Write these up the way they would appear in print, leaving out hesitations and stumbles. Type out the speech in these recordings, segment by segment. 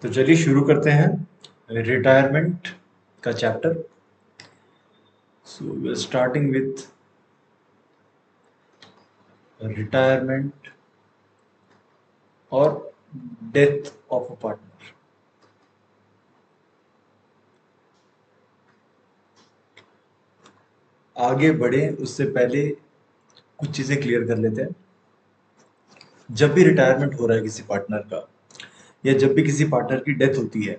तो चलिए शुरू करते हैं रिटायरमेंट का chapter. So we are starting with retirement और डेथ ऑफ अ पार्टनर। आगे बढ़े उससे पहले कुछ चीजें क्लियर कर लेते हैं। जब भी रिटायरमेंट हो रहा है किसी पार्टनर का या जब भी किसी पार्टनर की डेथ होती है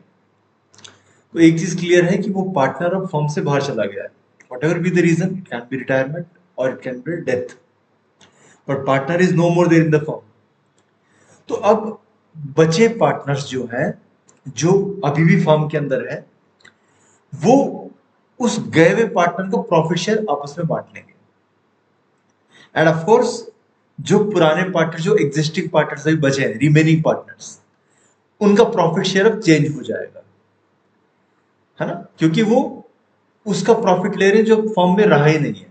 तो एक चीज क्लियर है कि वो पार्टनर अब फर्म से बाहर चला गया है। Whatever be the reason, it can be retirement और it can be death, but partner is no more there in the firm. तो अब बचे पार्टनर्स जो हैं, जो अभी भी फर्म के अंदर है, वो उस गए हुए पार्टनर को प्रॉफिट शेयर आपस में बांट लेंगे। एंड ऑफ कोर्स जो पुराने पार्टनर, जो एग्जिस्टिंग पार्टनर्स अभी बचे हैं, रिमेनिंग पार्टनर्स, उनका प्रॉफिट शेयर अब चेंज हो जाएगा, है ना, क्योंकि वो उसका प्रॉफिट ले रहे हैं जो फर्म में रहा ही नहीं है।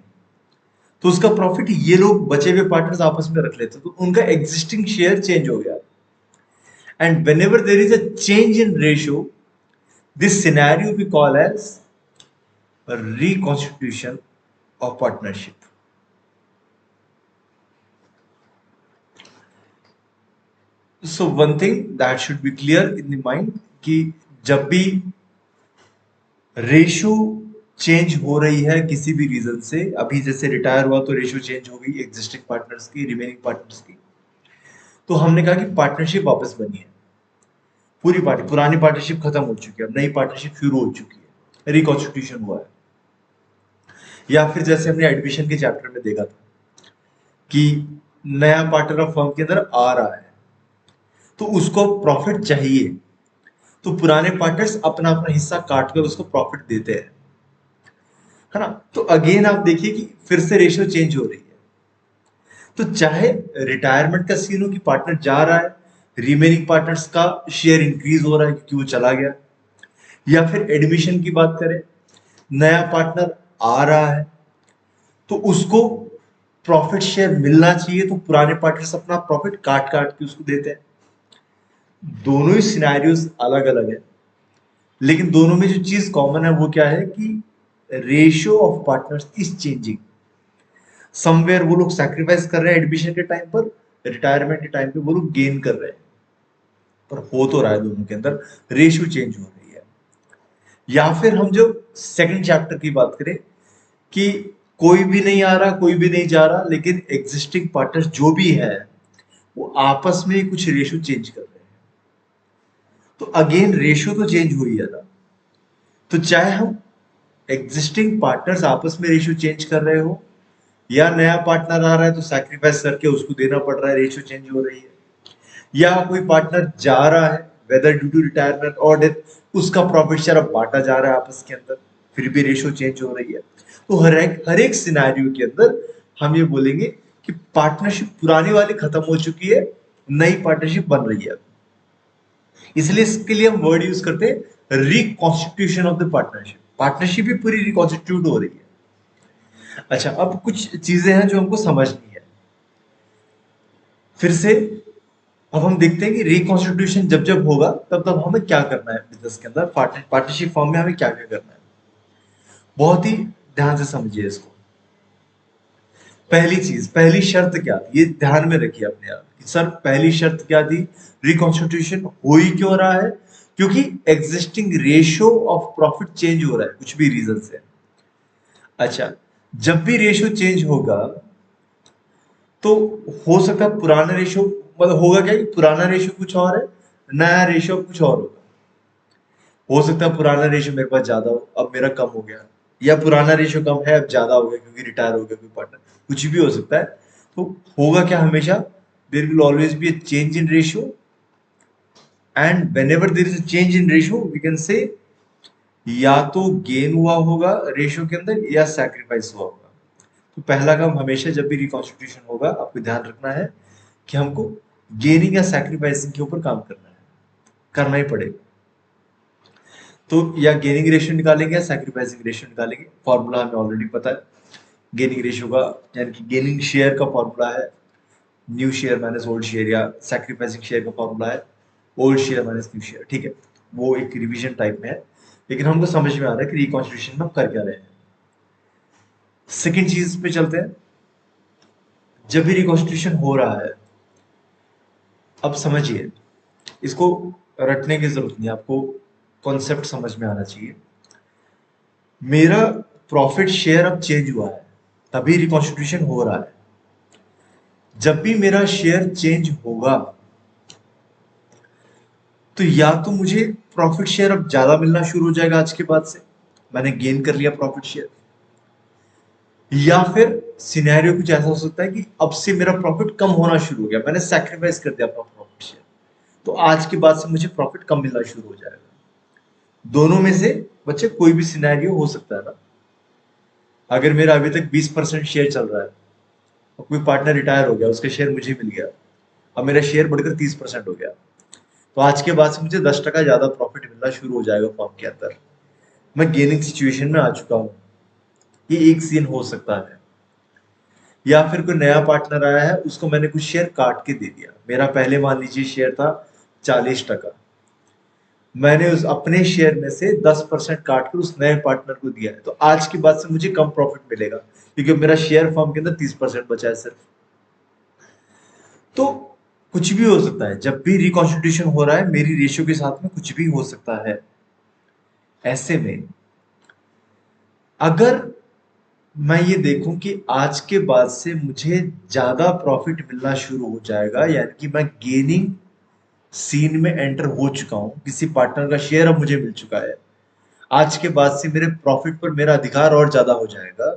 तो उसका प्रॉफिट ये लोग बचे हुए पार्टनर्स आपस में रख लेते हैं, तो उनका एग्जिस्टिंग शेयर चेंज हो गया। And whenever there is a change in ratio, this scenario we call as a reconstitution of partnership. So one thing that should be clear in the mind कि जब भी रेशियो चेंज हो रही है किसी भी रीजन से, अभी जैसे रिटायर हुआ तो रेशियो चेंज हो गई एग्जिस्टिंग पार्टनर्स की, रिमेनिंग पार्टनर्स की, तो हमने कहा कि पार्टनरशिप वापस बनी है। पूरी पार्टी, पुरानी पार्टनरशिप खत्म हो चुकी है, अब नई पार्टनरशिप शुरू हो चुकी है, रिकॉन्स्टिट्यूशन हुआ है। या फिर जैसे हमने एडमिशन के चैप्टर में देखा था कि नया पार्टनर ऑफ फर्म के अंदर आ रहा है तो उसको प्रॉफिट चाहिए, तो पुराने पार्टनर्स अपना अपना हिस्सा काट कर उसको प्रॉफिट देते हैं, है ना। तो अगेन आप देखिए कि फिर से रेशियो चेंज हो रही है। तो चाहे रिटायरमेंट का सीन हो कि पार्टनर जा रहा है, रिमेनिंग पार्टनर्स का शेयर इंक्रीज हो रहा है क्योंकि वो चला गया, या फिर एडमिशन की बात करें, नया पार्टनर आ रहा है तो उसको प्रॉफिट शेयर मिलना चाहिए, तो पुराने पार्टनर्स अपना प्रॉफिट काट काट के उसको देते हैं। दोनों ही सिनेरियोस अलग अलग है, लेकिन दोनों में जो चीज कॉमन है वो क्या है कि ratio of partners is changing. Somewhere वो लोग सैक्रिफाइस कर रहे हैं एडमिशन के टाइम पर, रिटायरमेंट के टाइम पे वो लोग गेन कर रहे हैं, पर हो तो रहा है दोनों के अंदर, रेशियो चेंज हो रही है। या फिर हम जो सेकंड चैप्टर की बात करें कि कोई भी नहीं आ रहा, कोई भी नहीं जा रहा, लेकिन एग्जिस्टिंग पार्टनर जो भी है वो आपस में कुछ रेशियो चेंज कर रहे हैं, तो अगेन रेशियो तो चेंज हुई है ना। तो चाहे हम एग्जिस्टिंग पार्टनर्स आपस में रेशियो चेंज कर रहे हो, या नया पार्टनर आ रहा है तो सैक्रिफाइस करके उसको देना पड़ रहा है, रेशियो चेंज हो रही है, या कोई पार्टनर जा रहा है वेदर ड्यू टू रिटायरमेंट और डेथ, उसका प्रॉफिट शेयर अब बांटा जा रहा है आपस के अंदर, फिर भी रेशियो चेंज हो रही है। तो हर एक सिनेरियो के अंदर हम ये बोलेंगे कि पार्टनरशिप पुरानी वाली खत्म हो चुकी है, नई पार्टनरशिप बन रही है। इसलिए इसके लिए हम वर्ड यूज करते हैं reconstitution of the partnership. Partnership भी पूरी रिकॉन्स्टिट्यूट हो रही है। अच्छा, अब कुछ चीजें हैं जो हमको समझनी है फिर से। अब हम देखते हैं कि रिकॉन्स्टिट्यूशन जब जब होगा तब तब हमें क्या करना है बिजनेस के अंदर, पार्टनरशिप फॉर्म में हमें क्या क्या करना है। बहुत ही ध्यान से समझिए इसको। पहली चीज, पहली शर्त क्या थी, ये ध्यान में रखिए अपने आप कि सर पहली शर्त क्या थी, रिकॉन्स्टिट्यूशन हो ही क्यों रहा है, क्योंकि existing ratio of profit change हो रहा है कुछ भी रीजन से। अच्छा, जब भी रेशियो चेंज होगा तो हो सकता है पुराना रेशियो, मतलब होगा क्या कि पुराना रेशियो कुछ और है, नया रेशियो कुछ और होगा। हो सकता है पुराना रेशियो मेरे पास ज्यादा हो, अब मेरा कम हो गया, या पुराना रेशियो कम है अब ज्यादा हो गया क्योंकि रिटायर हो गया कोई पार्टनर, कुछ भी हो सकता है। तो होगा क्या, हमेशा there will always be a change in ratio, and whenever there is a change in ratio we can say या तो गेन हुआ होगा रेशियो के अंदर या सैक्रिफाइस हुआ होगा। तो पहला काम हमेशा जब भी रिकॉन्स्टिट्यूशन होगा आपको ध्यान रखना है कि हमको गेनिंग या सैक्रिफाइसिंग के ऊपर काम करना है, करना ही पड़ेगा। तो या गेनिंग रेशियो निकालेंगे या सैक्रिफाइसिंग रेशियो निकालेंगे, फॉर्मूला हमें ऑलरेडी पता है। गेनिंग रेशियो का यानी कि गेनिंग शेयर का फॉर्मूला है new share minus old share, या सैक्रिफाइसिंग शेयर का फॉर्मूला है old share minus new share, ठीक है, वो एक रिवीजन टाइप में है, लेकिन हमको समझ में आ रहा है कि रिकॉन्स्टिट्यूशन में हम कर क्या रहे हैं। सेकेंड चीज पे चलते हैं। जब भी रिकॉन्स्टिट्यूशन हो रहा है, अब समझिए, इसको रटने की जरूरत नहीं, आपको कॉन्सेप्ट समझ में आना चाहिए। मेरा प्रॉफिट शेयर अब चेंज हुआ है, तभी रिकॉन्स्टिट्यूशन हो रहा है। जब भी मेरा शेयर चेंज होगा, तो या तो मुझे प्रॉफिट शेयर अब ज्यादा मिलना शुरू हो जाएगा आज के बाद से, मैंने गेन कर लिया प्रॉफिट शेयर, या फिर सिनेरियो कुछ ऐसा हो सकता है कि अब से मेरा प्रॉफिट कम होना शुरू हो गया, मैंने सैक्रिफाइस कर दिया अपना प्रॉफिट शेयर, तो आज के बाद से मुझे प्रॉफिट कम मिलना शुरू हो जाएगा। दोनों में से बच्चे कोई भी सिनेरियो हो सकता है ना। अगर मेरा अभी तक 20% शेयर चल रहा है और कोई पार्टनर रिटायर हो गया, उसका शेयर मुझे मिल गया, अब मेरा शेयर बढ़कर 30% हो गया, तो आज के बाद से मुझे 10% ज्यादा प्रॉफिट मिलना शुरू हो जाएगा फॉर्म के अंदर, मैं गेनिंग सिचुएशन में आ चुका हूं। ये एक सीन हो सकता है। या फिर कोई नया पार्टनर आया है, उसको मैंने कुछ शेयर काट के दे दिया, मेरा पहले मान लीजिए शेयर था 40%, मैंने उस अपने शेयर में से 10% काट कर उस नए पार्टनर को दिया है, तो आज के बाद से मुझे कम प्रॉफिट मिलेगा, क्योंकि मेरा शेयर फॉर्म के अंदर 30% बचा है सिर्फ। तो कुछ भी हो सकता है, जब भी रिकॉन्स्टिट्यूशन हो रहा है मेरी रेशियो के साथ में कुछ भी हो सकता है। ऐसे में अगर मैं ये देखूं कि आज के बाद से मुझे ज्यादा प्रॉफिट मिलना शुरू हो जाएगा, यानी कि मैं गेनिंग सीन में एंटर हो चुका हूं, किसी पार्टनर का शेयर अब मुझे मिल चुका है, आज के बाद से मेरे प्रॉफिट पर मेरा अधिकार और ज्यादा हो जाएगा,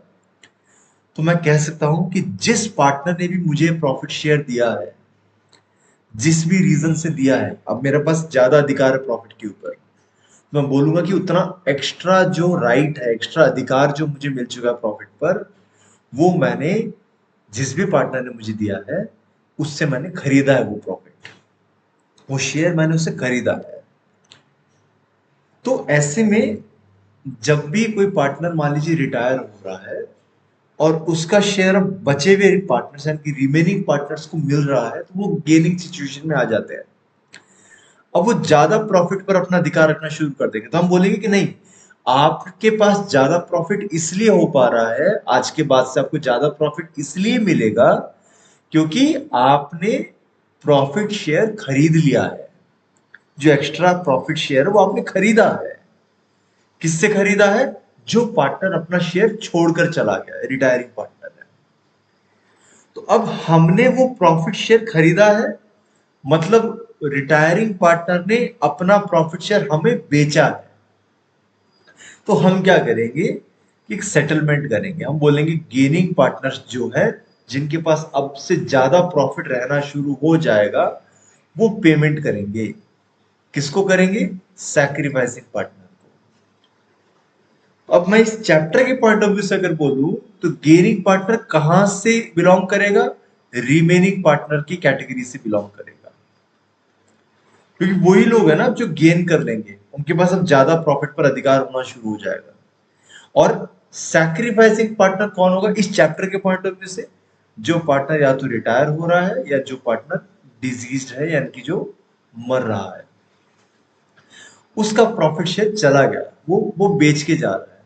तो मैं कह सकता हूं कि जिस पार्टनर ने भी मुझे प्रॉफिट शेयर दिया है, जिस भी रीजन से दिया है, अब मेरे पास ज्यादा अधिकार है प्रॉफिट के ऊपर, मैं बोलूंगा कि उतना एक्स्ट्रा जो राइट है, एक्स्ट्रा अधिकार जो मुझे मिल चुका है प्रॉफिट पर, वो मैंने जिस भी पार्टनर ने मुझे दिया है उससे मैंने खरीदा है, वो प्रॉफिट, वो शेयर मैंने उससे खरीदा है। तो ऐसे में जब भी कोई पार्टनर मान लीजिए रिटायर हो रहा है और उसका शेयर अब बचे हुए पार्टनर्स यानी कि रिमेनिंग पार्टनर्स को मिल रहा है, तो वो गेनिंग सिचुएशन में आ जाते हैं। अब वो ज्यादा प्रॉफिट पर अपना अधिकार रखना शुरू कर देंगे, तो हम बोलेंगे कि नहीं, आपके पास ज्यादा प्रॉफिट इसलिए हो पा रहा है, आज के बाद से आपको ज्यादा प्रॉफिट इसलिए मिलेगा क्योंकि आपने प्रॉफिट शेयर खरीद लिया है, जो एक्स्ट्रा प्रॉफिट शेयर वो आपने खरीदा है। किससे खरीदा है? जो पार्टनर अपना शेयर छोड़कर चला गया है, रिटायरिंग पार्टनर है। तो अब हमने वो प्रॉफिट शेयर खरीदा है, मतलब रिटायरिंग पार्टनर ने अपना प्रॉफिट शेयर हमें बेचा है। तो हम क्या करेंगे कि एक सेटलमेंट करेंगे, हम बोलेंगे गेनिंग पार्टनर्स जो है, जिनके पास अब से ज्यादा प्रॉफिट रहना शुरू हो जाएगा, वो पेमेंट करेंगे। किसको करेंगे? सैक्रिफाइसिंग पार्टनर को। अब मैं इस चैप्टर के पॉइंट ऑफ व्यू से अगर बोलूं, तो गेनिंग पार्टनर कहां से बिलोंग करेगा? रिमेनिंग पार्टनर की कैटेगरी से बिलोंग करेगा, क्योंकि वही लोग है ना जो गेन कर लेंगे, उनके पास अब ज्यादा प्रॉफिट पर अधिकार होना शुरू हो जाएगा। और सैक्रिफाइसिंग पार्टनर कौन होगा इस चैप्टर के पॉइंट ऑफ व्यू से? जो पार्टनर या तो रिटायर हो रहा है या जो पार्टनर डिजीज्ड है, यानी कि जो मर रहा है, उसका प्रॉफिट शेयर चला गया, वो बेच के जा रहा है।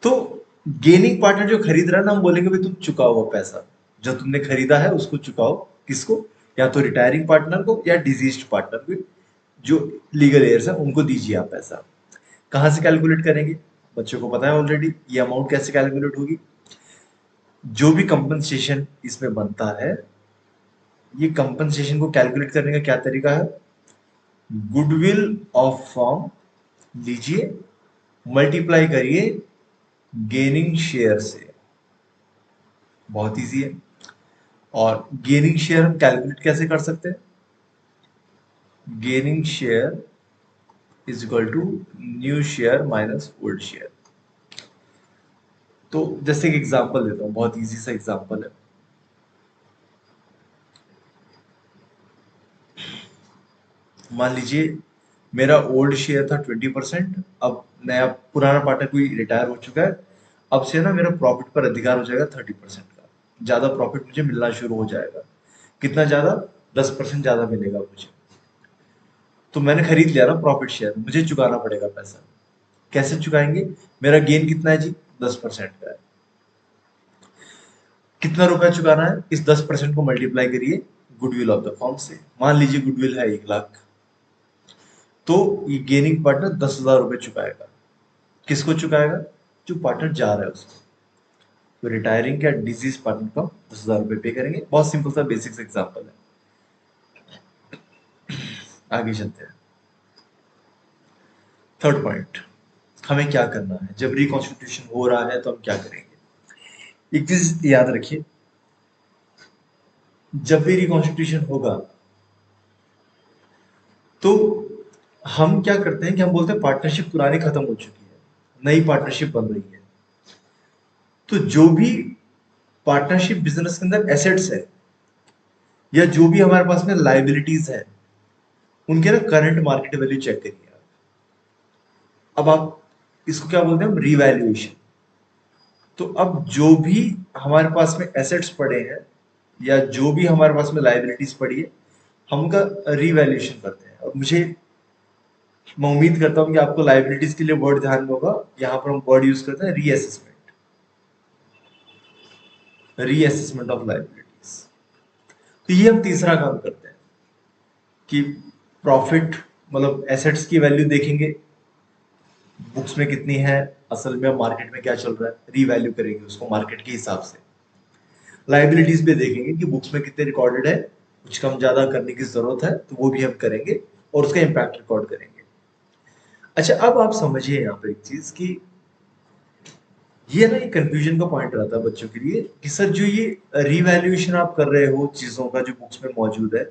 तो गेनिंग पार्टनर जो खरीद रहा है ना, हम बोलेंगे भाई तुम चुकाओ वो पैसा जो तुमने खरीदा है, उसको चुकाओ। किसको? या तो रिटायरिंग पार्टनर को या डिजीज्ड पार्टनर को, जो लीगल एयर्स है उनको दीजिए आप पैसा। कहां से कैलकुलेट करेंगे? बच्चों को पता है ऑलरेडी, ये अमाउंट कैसे कैलकुलेट होगी। जो भी कंपनसेशन इसमें बनता है, ये कंपनसेशन को कैलकुलेट करने का क्या तरीका है? गुडविल ऑफ फॉर्म लीजिए, मल्टीप्लाई करिए गेनिंग शेयर से, बहुत इजी है। और गेनिंग शेयर हम कैलकुलेट कैसे कर सकते हैं? Gaining share is equal to new share minus old share. तो जैसे एक एग्जांपल देता हूं, बहुत इजी सा एग्जांपल है। मान लीजिए मेरा ओल्ड शेयर था 20%, अब नया पुराना पार्टनर कोई रिटायर हो चुका है, अब से ना मेरा प्रॉफिट पर अधिकार हो जाएगा 30% का, ज्यादा प्रॉफिट मुझे मिलना शुरू हो जाएगा। कितना ज्यादा? 10% ज्यादा मिलेगा मुझे। तो मैंने खरीद लिया ना प्रॉफिट शेयर, मुझे चुकाना पड़ेगा पैसा। कैसे चुकाएंगे? मेरा गेन कितना है जी? 10% का है। कितना रुपया चुकाना है? इस 10% को मल्टीप्लाई करिए गुडविल ऑफ द फॉर्म से। मान लीजिए गुडविल है 1 लाख, तो ये गेनिंग पार्टनर 10,000 रुपये चुकाएगा। किसको चुकाएगा? जो पार्टनर जा रहा है उसको। तो रिटायरिंग का डिजीज पार्टनर को 10,000 रुपये पे करेंगे। बहुत सिंपल सा बेसिक्स एग्जाम्पल है। आगे चलते हैं। थर्ड पॉइंट, हमें क्या करना है जब रिकॉन्स्टिट्यूशन हो रहा है, तो हम क्या करेंगे? एक चीज याद रखिए, जब भी रिकॉन्स्टिट्यूशन होगा तो हम क्या करते हैं कि हम बोलते हैं पार्टनरशिप पुरानी खत्म हो चुकी है, नई पार्टनरशिप बन रही है। तो जो भी पार्टनरशिप बिजनेस के अंदर एसेट्स है या जो भी हमारे पास में लाइबिलिटीज है, उनके ना करंट मार्केट वैल्यू चेक करिए आप। अब आप इसको क्या बोलते हैं? हम रिवैल्यूएशन। तो अब जो भी हमारे पास में एसेट्स पड़े हैं या जो भी हमारे पास में लाइबिलिटीज पड़ी है, हम उनका रिवैल्यूएशन करते हैं। और मुझे, मैं उम्मीद करता हूं कि आपको लाइबिलिटीज के लिए वर्ड ध्यान में होगा। यहाँ पर हम वर्ड यूज करते हैं रीअसेसमेंट, रीअसेसमेंट ऑफ लाइबिलिटीज। तो ये हम तीसरा काम करते हैं कि प्रॉफिट मतलब एसेट्स की वैल्यू देखेंगे, बुक्स में कितनी है, असल में मार्केट में क्या चल रहा है, रीवैल्यू करेंगे उसको मार्केट के हिसाब से। लाइबिलिटीज भी देखेंगे कि बुक्स में कितने रिकॉर्डेड है, कुछ कम ज्यादा करने की जरूरत है तो वो भी हम करेंगे और उसका इम्पैक्ट रिकॉर्ड करेंगे। अच्छा, अब आप समझिए यहाँ पर एक चीज कि ये ना एक कंफ्यूजन का पॉइंट रहता है बच्चों के लिए कि सर जो ये रिवैल्यूएशन आप कर रहे हो चीजों का जो बुक्स में मौजूद है,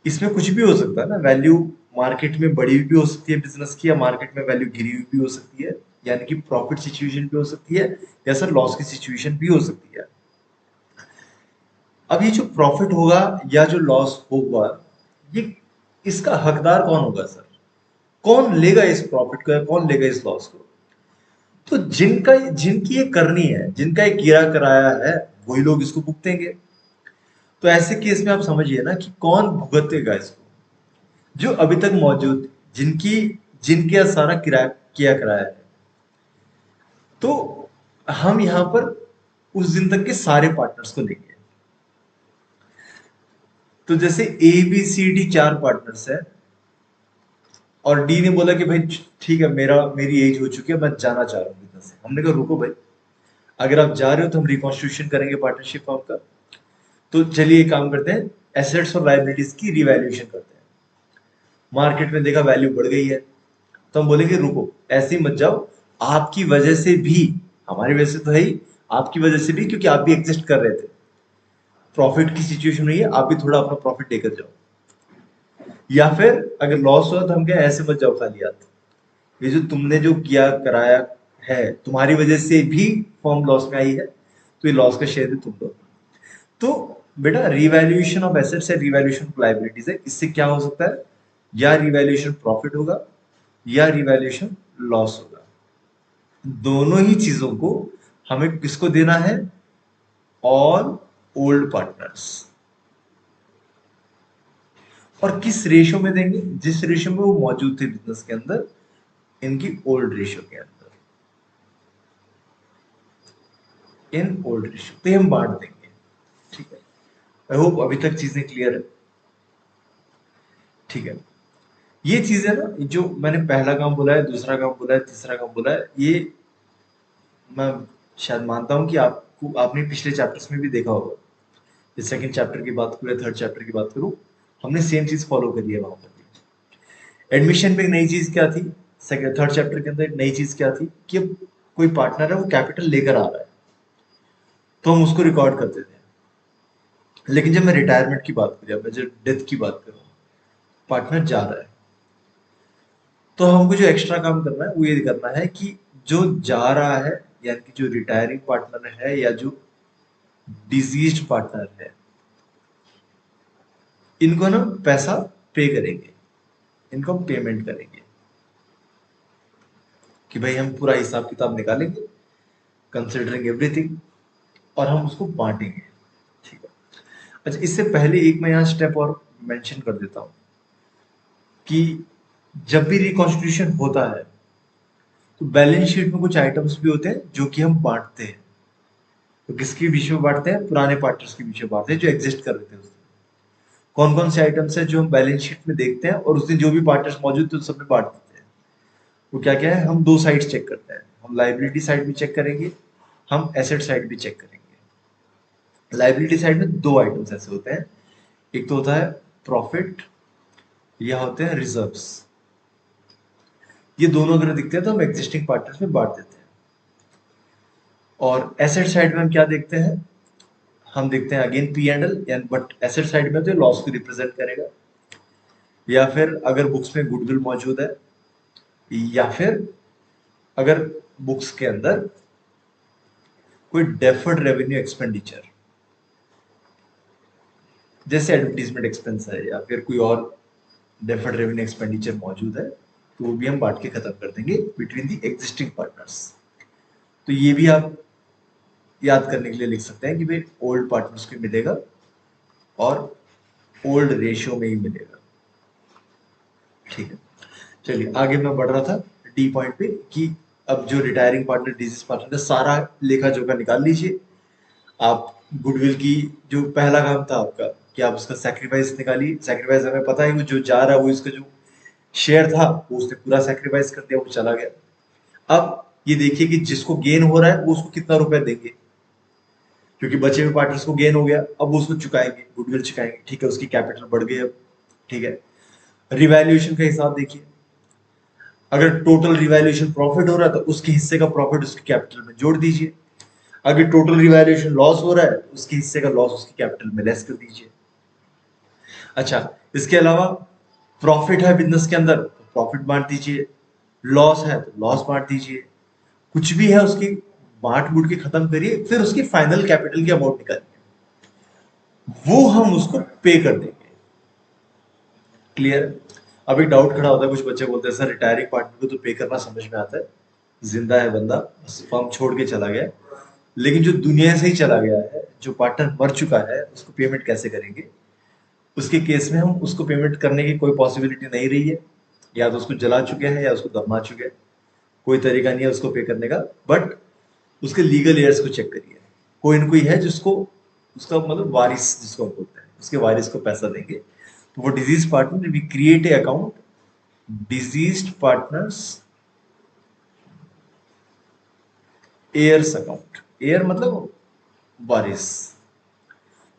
इसमें कुछ भी हो सकता है ना, वैल्यू मार्केट में बढ़ी हुई भी हो सकती है बिजनेस की, या मार्केट में वैल्यू गिरी हुई भी हो सकती है, यानी कि प्रॉफिट सिचुएशन भी हो सकती है, या सर लॉस की सिचुएशन भी हो सकती है। अब ये जो प्रॉफिट होगा या जो लॉस होगा, ये इसका हकदार कौन होगा सर? कौन लेगा इस प्रॉफिट को या कौन लेगा इस लॉस को? तो जिनकी ये करनी है, जिनका ये किया कराया है, वही लोग इसको भुगतेंगे। तो ऐसे केस में आप समझिए ना कि कौन भुगतेगा इसको? जो अभी तक मौजूद, जिनकी जिनके सारा किराया किया कराया है। तो हम यहां पर उस दिन तक के सारे पार्टनर्स को लेंगे। तो जैसे A B C D 4 partners है और डी ने बोला कि भाई ठीक है, मेरी एज हो चुकी है, मैं जाना चाह रहा हूँ बिजनेस से। हमने कहा रुको भाई, अगर आप जा रहे हो तो हम रिकॉन्स्टिट्यूशन करेंगे पार्टनरशिप फॉर्म का। तो चलिए एक काम करते हैं, एसेट्स और लाइबिलिटीज की रिवैल्यूएशन करते हैं। मार्केट में देखा वैल्यू बढ़ गई है, तो हम बोलेंगे रुको, ऐसे ही मत जाओ, आपकी वजह से भी, हमारी वजह से तो है ही, आपकी वजह से भी, क्योंकि आप भी एग्जिस्ट कर रहे थे, प्रॉफिट की सिचुएशन हुई है, आप भी थोड़ा अपना प्रॉफिट लेकर जाओ। या फिर अगर लॉस हुआ तो हम क्या, ऐसे मत जाओ खाली हाथ, ये जो तुमने जो किया कराया है, तुम्हारी वजह से भी फॉर्म लॉस में आई है, तो ये लॉस का शेयर भी तुम दो। तो बेटा रिवैल्यूएशन ऑफ एसेट्स है, रिवैल्यूएशन ऑफ लाइबिलिटीज है, इससे क्या हो सकता है? या रिवैल्यूएशन प्रॉफिट होगा या रिवैल्यूएशन लॉस होगा। दोनों ही चीजों को हमें किसको देना है? All old partners. और किस रेशियो में देंगे? जिस रेशियो में वो मौजूद थे बिजनेस के अंदर, इनकी ओल्ड रेशियो के अंदर, इन ओल्ड रेशियो पे हम बांट देंगे। ठीक है, आई होप अभी तक चीजें क्लियर है। ठीक है, ये चीजें ना, जो मैंने पहला काम बोला है, दूसरा काम बोला है, तीसरा काम बोला है, ये मैं शायद मानता हूं कि आपको, आपने पिछले चैप्टर्स में भी देखा होगा। इस सेकंड चैप्टर की बात करूं या थर्ड चैप्टर की बात करूं, हमने सेम चीज फॉलो करी है वहां पर भी। एडमिशन में एक नई चीज क्या थी? सेकंड थर्ड चैप्टर के अंदर एक नई चीज क्या थी कि अब कोई पार्टनर है, वो कैपिटल लेकर आ रहा है, तो हम उसको रिकॉर्ड करते थे। लेकिन जब मैं रिटायरमेंट की बात करूं या मैं जब डेथ की बात करूं, पार्टनर जा रहा है, तो हमको जो एक्स्ट्रा काम करना है वो ये करना है कि जो जा रहा है, यानी कि जो रिटायरिंग पार्टनर है या जो डिजीज्ड पार्टनर है, इनको ना पैसा पे करेंगे, इनको हम पेमेंट करेंगे कि भाई हम पूरा हिसाब किताब निकालेंगे, कंसिडरिंग एवरीथिंग, और हम उसको बांटेंगे। ठीक है। अच्छा, इससे पहले एक मैं यहाँ स्टेप और मेंशन कर देता हूँ कि जब भी रिकॉन्स्टिट्यूशन होता है तो बैलेंस शीट में कुछ आइटम्स भी होते हैं जो कि हम बांटते हैं। तो किसके बीच में बांटते हैं? पुराने पार्टनर्स के बीच में बांटते हैं जो एग्जिस्ट कर रहे थे उस दिन। कौन कौन से आइटम्स हैं जो हम बैलेंस शीट में देखते हैं और उस दिन जो भी पार्टनर्स मौजूद थे उन सब में बांट देते हैं? वो क्या क्या है? हम दो साइड्स चेक करते हैं। हम लाइबिलिटी साइड भी चेक करेंगे, हम एसेट साइड भी चेक करेंगे। लाइबिलिटी साइड में दो आइटम्स ऐसे होते हैं, एक तो होता है प्रॉफिट या होते हैं रिजर्व्स। ये दोनों अगर दिखते हैं तो हम एग्जिस्टिंग पार्टनर्स में बांट देते हैं। और एसेट साइड में हम क्या देखते हैं? हम देखते हैं again P and L, but asset side में तो लॉस को रिप्रेजेंट करेगा, या फिर अगर बुक्स में गुडविल मौजूद है, या फिर अगर बुक्स के अंदर कोई डेफर्ड रेवेन्यू एक्सपेंडिचर जैसे एडवर्टीजमेंट एक्सपेंस है या फिर कोई और डेफर्ड रेवेन्यू एक्सपेंडिचर मौजूद है, तो वो भी हम बांट के खत्म कर देंगे बिटवीन दी एग्जिस्टिंग पार्टनर्स। तो ये भी आप याद करने के लिए लिख सकते हैं कि भाई ओल्ड पार्टनर्स को मिलेगा और ओल्ड रेशियो में ही मिलेगा। ठीक है, चलिए आगे मैं बढ़ रहा था डी पॉइंट पे कि अब जो रिटायरिंग पार्टनर डिजीज पार्टनर सारा लेखा जोखा निकाल लीजिए। आप गुडविल की जो पहला काम था आपका कि आप उसका सैक्रिफाइस निकालिए। सैक्रिफाइस हमें पता है वो जो जा रहा है वो इसका जो शेयर था वो उसने पूरा सैक्रिफाइस कर दिया, वो चला गया। अब ये देखिए कि जिसको गेन हो रहा है वो उसको कितना रुपए देंगे, क्योंकि बचे हुए पार्टनर्स को गेन हो गया, अब वो उसको चुकाएंगे, गुडविल चुकाएंगे। ठीक है, उसकी कैपिटल बढ़ गई अब। ठीक है, रिवैल्यूएशन का हिसाब देखिए। अगर टोटल रिवैल्यूएशन प्रॉफिट हो रहा है तो उसके हिस्से का प्रॉफिट उसकी कैपिटल में जोड़ दीजिए। अगर टोटल रिवैल्यूएशन लॉस हो रहा है तो उसके हिस्से का लॉस उसकी कैपिटल में लेस कर दीजिए। अच्छा, इसके अलावा प्रॉफिट है बिजनेस के अंदर तो प्रॉफिट बांट दीजिए, लॉस है तो लॉस बांट दीजिए, कुछ भी है उसकी बांट बूट के खत्म करिए, फिर उसकी फाइनल कैपिटल की अमाउंट निकालिए, वो हम उसको पे कर देंगे। क्लियर? अब एक डाउट खड़ा होता है, कुछ बच्चे बोलते हैं सर रिटायरिंग पार्टनर को तो पे करना समझ में आता है, जिंदा है बंदा, बस फर्म छोड़ के चला गया, लेकिन जो दुनिया से ही चला गया है, जो पार्टनर मर चुका है, उसको पेमेंट कैसे करेंगे? उसके केस में हम उसको पेमेंट करने की कोई पॉसिबिलिटी नहीं रही है, या तो उसको जला चुके हैं या उसको दफना चुके हैं, कोई तरीका नहीं है उसको पे करने का। बट उसके लीगल एयर्स को चेक करिए, कोई न कोई है जिसको उसका मतलब वारिस जिसको हम बोलते हैं, उसके वारिस को पैसा देंगे। तो वो deceased partner, we create a account deceased partners heirs account. Heir मतलब वारिस,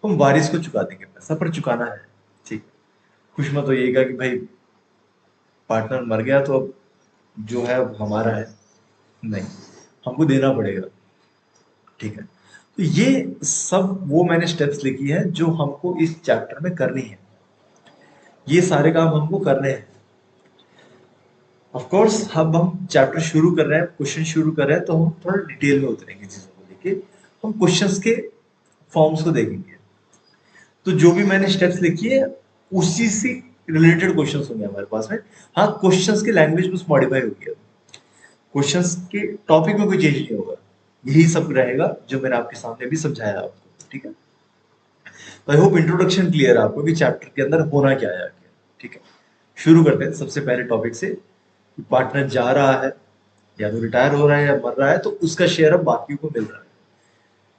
हम वारिस को चुका देंगे पैसा, पर चुकाना है। ठीक, खुश मत होइएगा कि भाई पार्टनर मर गया तो अब जो है अब हमारा है, नहीं, हमको देना पड़ेगा। ठीक है, तो ये सब वो मैंने स्टेप्स लिखी है जो हमको इस चैप्टर में करनी है, ये सारे काम हमको करने हैं। ऑफ कोर्स अब हम चैप्टर शुरू कर रहे हैं, क्वेश्चन शुरू कर रहे हैं, तो हम थोड़ा डिटेल में उतरेंगे चीजों को लेके, हम क्वेश्चंस के फॉर्म्स को देखेंगे। तो जो भी मैंने स्टेप्स लिखी है उसी से रिलेटेड क्वेश्चंस होंगे हमारे पास में। हाँ, क्वेश्चंस की लैंग्वेज बस मॉडिफाई होगी, क्वेश्चंस के टॉपिक में कोई चेंज नहीं होगा, यही सब रहेगा जो मैंने आपके सामने भी समझाया आपको। ठीक है, तो आई होप इंट्रोडक्शन क्लियर है आपको कि चैप्टर के अंदर होना क्या है आगे। ठीक है, शुरू करते हैं सबसे पहले टॉपिक से। पार्टनर जा रहा है या तो रिटायर हो रहा है या मर रहा है तो उसका शेयर अब बाकी को मिल रहा है।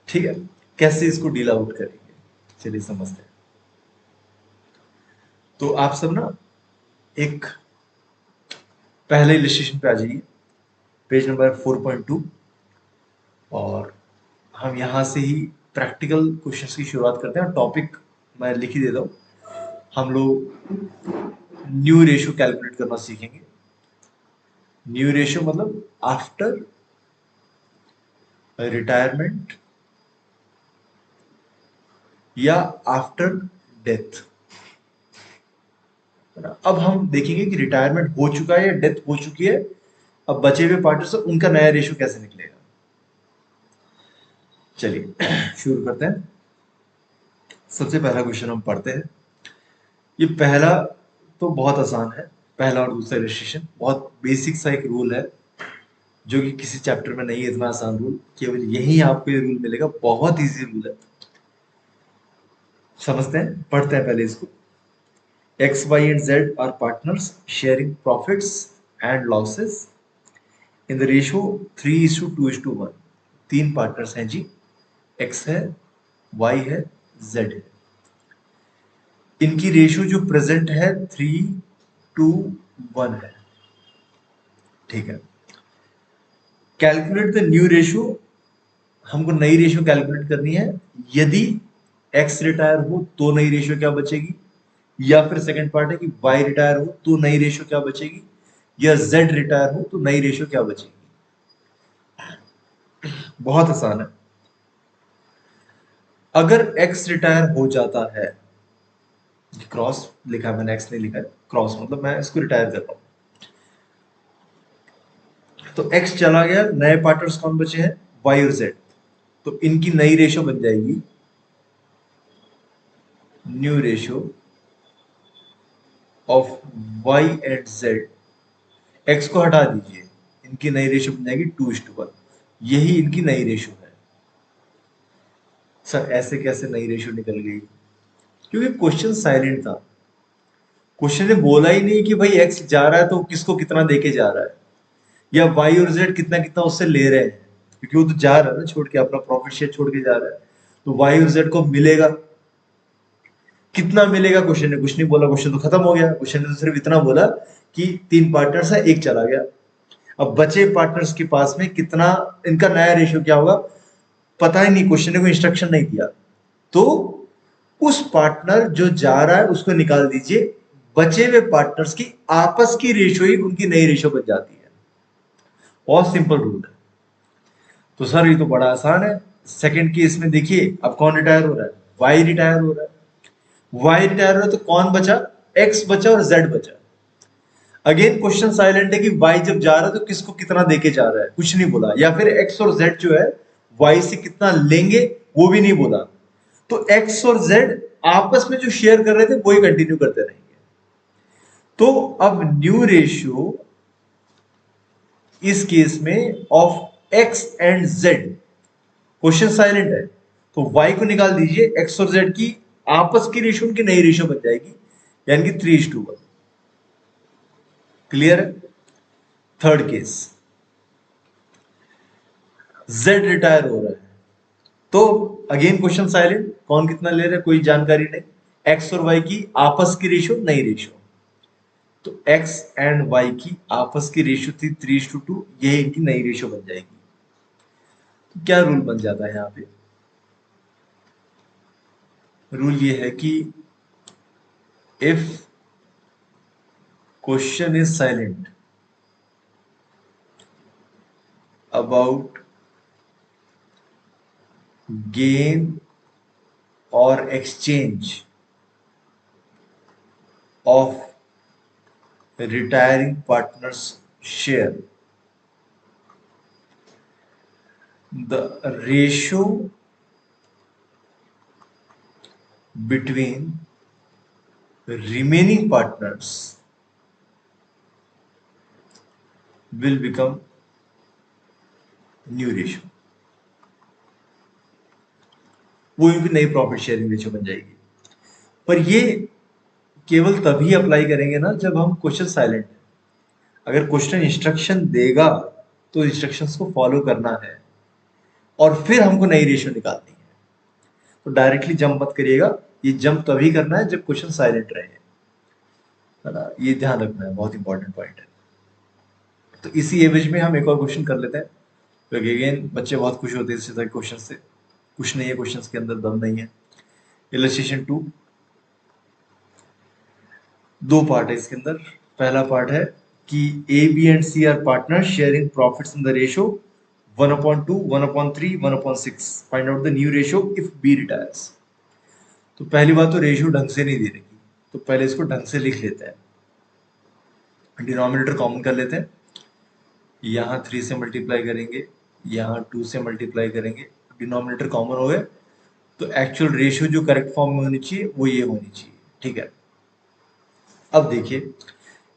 ठीक है, कैसे इसको डील आउट करेंगे, चलिए समझते हैं। तो आप सब ना एक पहले इलस्ट्रेशन पे आ जाइए, पेज नंबर 4.2, और हम यहाँ से ही प्रैक्टिकल क्वेश्चंस की शुरुआत करते हैं। टॉपिक मैं लिख ही देता हूँ। हम लोग न्यू रेशियो कैलकुलेट करना सीखेंगे। न्यू रेशियो मतलब आफ्टर रिटायरमेंट या आफ्टर डेथ। अब हम देखेंगे कि रिटायरमेंट हो चुका है या डेथ हो चुकी है, अब बचे हुए पार्टनर्स उनका नया रेशियो कैसे निकलेगा। चलिए शुरू करते हैं। सबसे पहला क्वेश्चन हम पढ़ते हैं। ये पहला तो बहुत आसान है, पहला और दूसरा इलस्ट्रेशन बहुत बेसिक सा एक रूल है जो कि किसी चैप्टर में नहीं है, इतना आसान रूल, केवल यही आपको ये रूल मिलेगा, बहुत इजी रूल है। समझते हैं, पढ़ते हैं पहले इसको। X, Y and Z are partners sharing profits and losses in the ratio 3:2:1. तीन पार्टनर्स हैं जी, X है, Y है, Z है। इनकी रेशियो जो प्रेजेंट है 3:1 है। ठीक है, कैलकुलेट द न्यू रेशियो। हमको नई रेशियो कैलकुलेट करनी है। यदि X रिटायर हो तो नई रेशियो क्या बचेगी, या फिर सेकंड पार्ट है कि Y रिटायर हो तो नई रेशियो क्या बचेगी, या Z रिटायर हो तो नई रेशियो क्या बचेगी। बहुत आसान है। अगर X रिटायर हो जाता है, क्रॉस लिखा है मैंने, X नहीं लिखा है, क्रॉस मतलब मैं इसको रिटायर कर रहा हूं, तो X चला गया, नए पार्टनर्स कौन बचे हैं, Y और Z। तो इनकी नई रेशियो बन जाएगी new ratio of Y and Z। X को हटा दीजिए, इनकी नई रेशियो बन जाएगी 2:1। यही इनकी नई रेशियो है। सर ऐसे कैसे नई रेशियो निकल गई, क्योंकि क्वेश्चन साइलेंट था। क्वेश्चन ने बोला ही नहीं कि भाई X जा रहा है तो किसको कितना देके जा रहा है, या Y और Z कितना कितना उससे ले रहे हैं, क्योंकि वो तो जा रहा है ना छोड़ के, अपना प्रॉफिट शेयर छोड़ के जा रहा है। तो Y और Z को मिलेगा, कितना मिलेगा क्वेश्चन ने कुछ नहीं बोला, क्वेश्चन तो खत्म हो गया। क्वेश्चन ने तो सिर्फ इतना बोला कि तीन पार्टनर्स है, एक चला गया। अब बचे पार्टनर्स के पास में कितना, इनका नया रेशियो क्या होगा पता ही नहीं, क्वेश्चन ने कोई इंस्ट्रक्शन नहीं दिया। तो उस पार्टनर जो जा रहा है उसको निकाल दीजिए, बचे हुए पार्टनर्स की आपस की रेशियो ही उनकी नई रेशियो बन जाती है। बहुत सिंपल रूल है। तो सर ये तो बड़ा आसान है। सेकंड केस में देखिए, अब कौन रिटायर हो रहा है, वाई रिटायर हो रहा है। वाई रिटायर हो रहा है तो कौन बचा, एक्स बचा और जेड बचा। अगेन क्वेश्चन साइलेंट है कि वाई जब जा रहा है तो किसको कितना देके जा रहा है, कुछ नहीं बोला। या फिर एक्स और जेड जो है वाई से कितना लेंगे वो भी नहीं बोला। तो एक्स और जेड आपस में जो शेयर कर रहे थे वही कंटिन्यू करते रहेंगे। तो अब न्यू रेशियो इस केस में of x and Z, question silent है तो y को निकाल दीजिए, x और z की आपस की रेशियो उनकी नई रेशियो बन जाएगी, यानी कि 3:1। क्लियर है। थर्ड केस, z रिटायर हो रहा है तो अगेन क्वेश्चन साइलेंट, कौन कितना ले रहा है कोई जानकारी नहीं, x और y की आपस की रेशियो नई रेशियो। तो x एंड y की आपस की रेशियो थी 3:2, यही इनकी नई रेशियो बन जाएगी। तो क्या रूल बन जाता है यहां पे, रूल ये है कि if question is silent about gain or exchange of retiring partners share, the ratio between remaining partners will become new ratio। वो इनकी नई प्रॉफिट शेयरिंग रेशियो बन जाएगी। पर ये केवल तभी अप्लाई करेंगे ना जब हम क्वेश्चन साइलेंट है। अगर क्वेश्चन इंस्ट्रक्शन देगा तो इंस्ट्रक्शंस को फॉलो करना है और फिर हमको नई रेशियो निकालनी है। तो डायरेक्टली जंप मत करिएगा, ये जंप तभी करना है जब क्वेश्चन साइलेंट रहे, है ना। ये ध्यान रखना है, बहुत इंपॉर्टेंट पॉइंट है। तो इसी एवज में हम एक और क्वेश्चन कर लेते हैं, क्योंकि अगेन बच्चे बहुत खुश होते हैं इस तरह के क्वेश्चन से। कुछ नहीं है क्वेश्चन के अंदर, दम नहीं है। इलस्ट्रेशन 2, दो पार्ट है इसके अंदर। पहला पार्ट है कि A B and C are partner sharing profits in the ratio 1/2, 1/3, 1/6। Find out the new ratio if B retires. तो पहली बात तो रेशियो ढंग से नहीं दे रही, तो पहले इसको ढंग से लिख लेते हैं। डिनोमिनेटर कॉमन कर लेते हैं, यहाँ 3 से मल्टीप्लाई करेंगे, यहाँ 2 से मल्टीप्लाई करेंगे, डिनोमिनेटर कॉमन हो गए। तो एक्चुअल रेशियो जो करेक्ट फॉर्म में होनी चाहिए वो ये होनी चाहिए। ठीक है, अब देखिए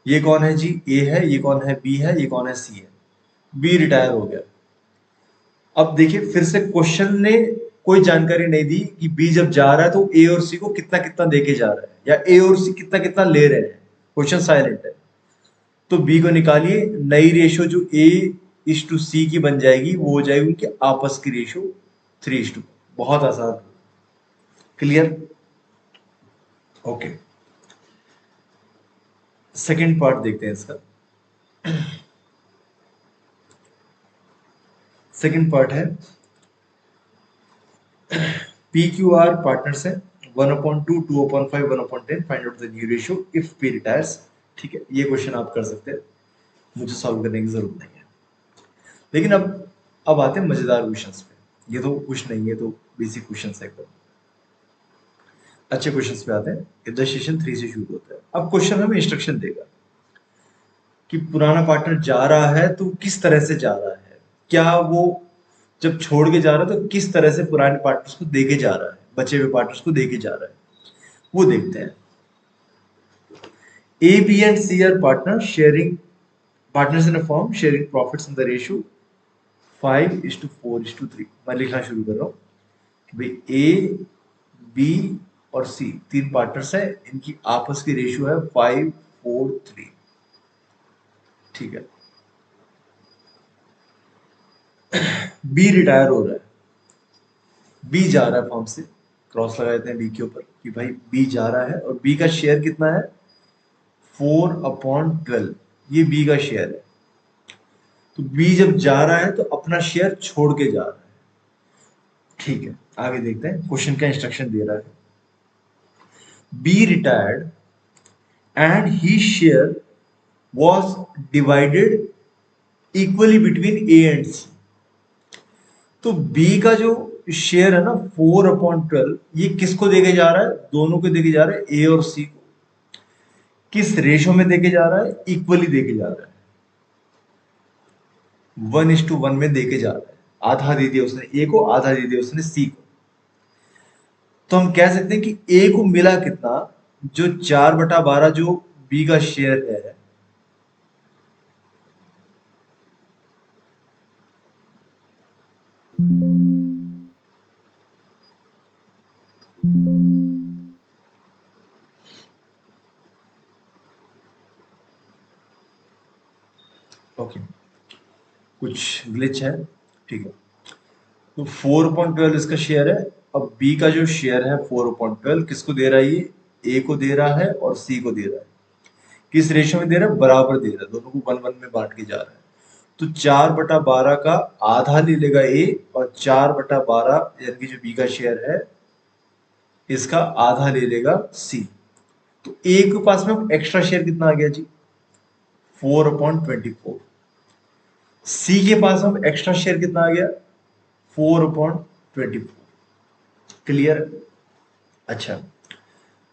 ये कौन है जी, ए है, ये कौन है बी है, ये कौन है सी है। बी रिटायर हो गया। अब देखिए फिर से क्वेश्चन ने कोई जानकारी नहीं दी कि बी जब जा रहा है तो ए और सी को कितना कितना देके जा रहा है या ए और सी कितना कितना ले रहे हैं, क्वेश्चन साइलेंट है। तो बी को निकालिए, नई रेशो जो ए इज टू सी की बन जाएगी वो हो जाएगी उनकी आपस की रेशो 3:2। बहुत आसान, क्लियर? ओके, सेकंड पार्ट देखते हैं इसका। सेकंड पार्ट है पी क्यू आर पार्टनर्स है, 1/2, 2/5, 1/10, find out the new ratio if P retires. ठीक है, ये क्वेश्चन आप कर सकते हैं, मुझे सॉल्व करने की जरूरत नहीं है। लेकिन अब आते हैं मजेदार क्वेश्चंस पे। ये तो कुछ नहीं है, तो बेसिक क्वेश्चंस है एकदम। अच्छे क्वेश्चंस पे आते हैं। इफ द सेशन 3 से शुरू होता है। अब क्वेश्चन हमें इंस्ट्रक्शन देगा कि पुराना पार्टनर जा रहा है तो किस तरह से जा रहा है, क्या वो जब छोड़ के जा रहा है तो किस तरह से पुराने पार्टनर्स को देके जा रहा है, बचे हुए पार्टनर्स को देके जा रहा है, वो देखते हैं। A, B and C are partners in a firm sharing profits in the ratio 5:4:3। मैं लिखना शुरू कर रहा हूँ कि भाई A, B और C तीन पार्टनर्स है, इनकी आपस की रेशियो है 5:4:3। ठीक है, B रिटायर हो रहा है, B जा रहा है फर्म से, क्रॉस लगा देते हैं B के ऊपर कि भाई B जा रहा है और B का शेयर कितना है 4/12, ये B का शेयर है। तो B जब जा रहा है तो अपना शेयर छोड़ के जा रहा है। ठीक है, आगे देखते हैं क्वेश्चन का इंस्ट्रक्शन दे रहा है। B retired and his share was divided equally between A and C। तो B का जो शेयर है ना 4/12, ये किसको देके जा रहा है? दोनों को देके जा रहा है, A और C को। किस रेशो में देके जा रहा है? इक्वली देके जा रहा है, 1:1 में देके जा रहा है। आधा दे दिया उसने A को, आधा दे दिया उसने C को। तो हम कह सकते हैं कि A को मिला कितना, जो 4/12 जो B का शेयर है, ओके कुछ ग्लिच है, ठीक है। तो 4/12 इसका शेयर है। अब बी का जो शेयर है 4/12 किसको दे रहा है? ये ए को दे रहा है और सी को दे रहा है। किस रेशियो में दे रहा है? बराबर दे रहा है, दोनों को 1:1 में बांट के जा रहा है। तो 4/12 का आधा ले लेगा ए और 4/12 यानी कि जो बी का शेयर है इसका आधा ले लेगा सी। तो ए के पास में एक्स्ट्रा शेयर कितना आ गया जी? 4/24। सी के पास में एक्स्ट्रा शेयर कितना आ गया? 4/24। क्लियर? अच्छा,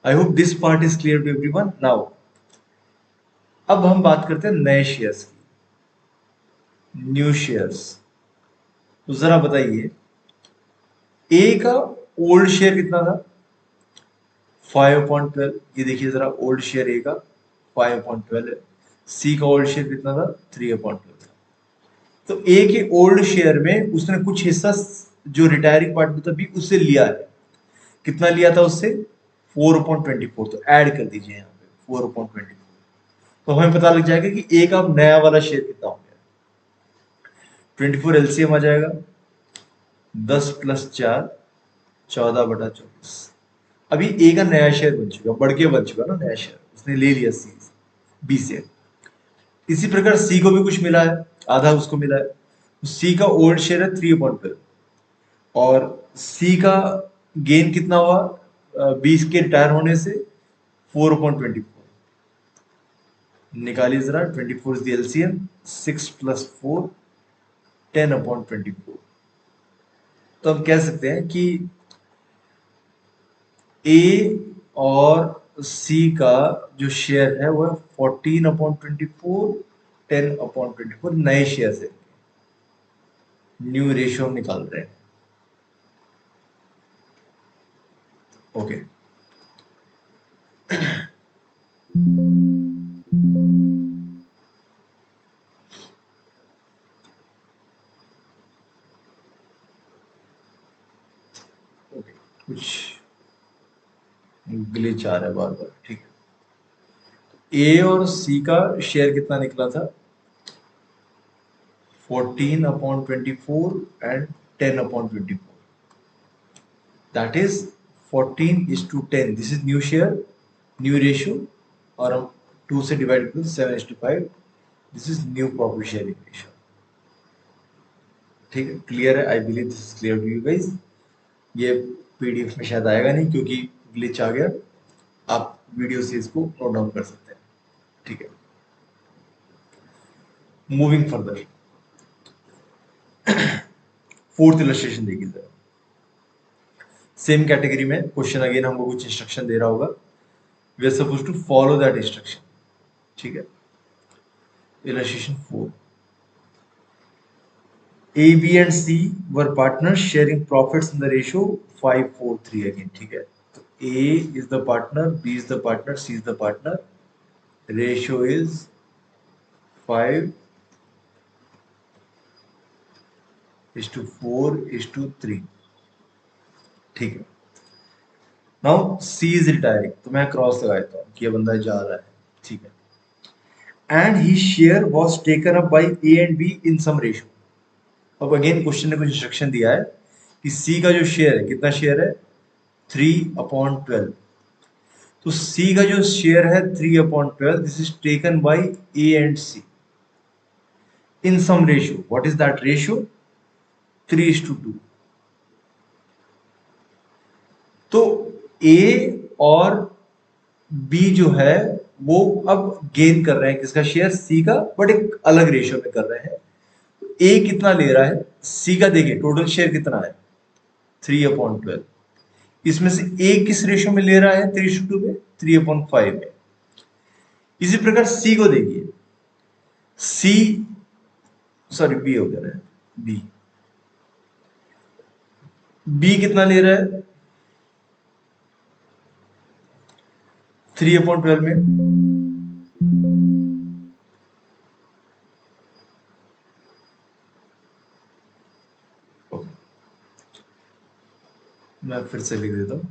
I hope this part is clear to everyone now. अब हम बात करते हैं नए शेयर्स की, न्यू शेयर्स। तो जरा बताइए, ए का ओल्ड शेयर कितना था? 5/12। ये देखिए जरा, ओल्ड शेयर ए का 5/12 है। सी का ओल्ड शेयर कितना था? 3/12 था। तो ए के ओल्ड शेयर में उसने कुछ हिस्सा जो रिटायरिंग पार्टनर था भी उससे लिया है। कितना लिया था उससे? 4/24। तो ऐड कर दीजिए यहाँ पे 4/24। तो हमें पता लग जाएगा कि ए का अब नया वाला शेयर कितना हो गया। 24 एलसीएम आ जाएगा, 10 + 4 14/24। अभी ए का नया शेयर बन चुका, बढ़ के बन चुका ना नया शेयर, उसने ले लिया सी बी से। इसी प्रकार सी को भी कुछ मिला है, आधा उसको मिला है। तो सी का ओल्ड शेयर है 3/12 और सी का गेन कितना हुआ 20 के रिटायर होने से? 4/24। निकालिए जरा, 24 इज द एलसीएम, 6 + 4 10/24। तो हम कह सकते हैं कि ए और सी का जो शेयर है वो 14/24, 10/24 नए शेयर है। न्यू रेशियो हम निकाल रहे हैं। ओके, कुछ ग्लिच आ रहा है बार बार, ठीक है। ए और सी का शेयर कितना निकला था? 14/24 and 10/24, that is 14:10. This is new share, new ratio, और हम 2 से डिवाइड करें 7:5. This is new profit sharing ratio. ठीक है, क्लियर है? I believe this is clear to you guys. ये पीडीएफ में शायद आएगा नहीं क्योंकि ग्लिच आ गया, आप वीडियो से इसको नोट डाउन कर सकते हैं। ठीक है, मूविंग फर्दर, फोर्थ इलस्ट्रेशन देखिए जरा। सेम कैटेगरी में क्वेश्चन, अगेन हमको कुछ इंस्ट्रक्शन दे रहा होगा, we are suppose to follow that instruction. ठीक है, illustration 4, A, B and C were partners sharing profits in the ratio 5:4:3 again. ठीक है, तो A is the partner, B is the partner, C is the partner. Ratio is 5:4:3. ठीक है, now C is retiring, तो मैं cross लगा देता हूँ कि ये बंदा जा रहा है। ठीक है, and his share was taken up by A and B in some ratio. अब अगेन क्वेश्चन ने कुछ इंस्ट्रक्शन दिया है कि सी का जो शेयर है, कितना शेयर है? 3/12. तो सी का जो शेयर है 3/12, this is taken by A and C in some ratio. What is that ratio? 3:2. तो ए और बी जो है वो अब गेन कर रहे हैं किसका शेयर? सी का, बट एक अलग रेशियो में कर रहे हैं। ए कितना ले रहा है? सी का देखिए टोटल शेयर कितना है? 3/12. इसमें से ए किस रेशियो में ले रहा है? 3:2 में, 3/5 में। इसी प्रकार सी को देखिए, सी, सॉरी बी हो गया है, बी, बी कितना ले रहा है? 3/12 में। मैं फिर से लिख देता हूं,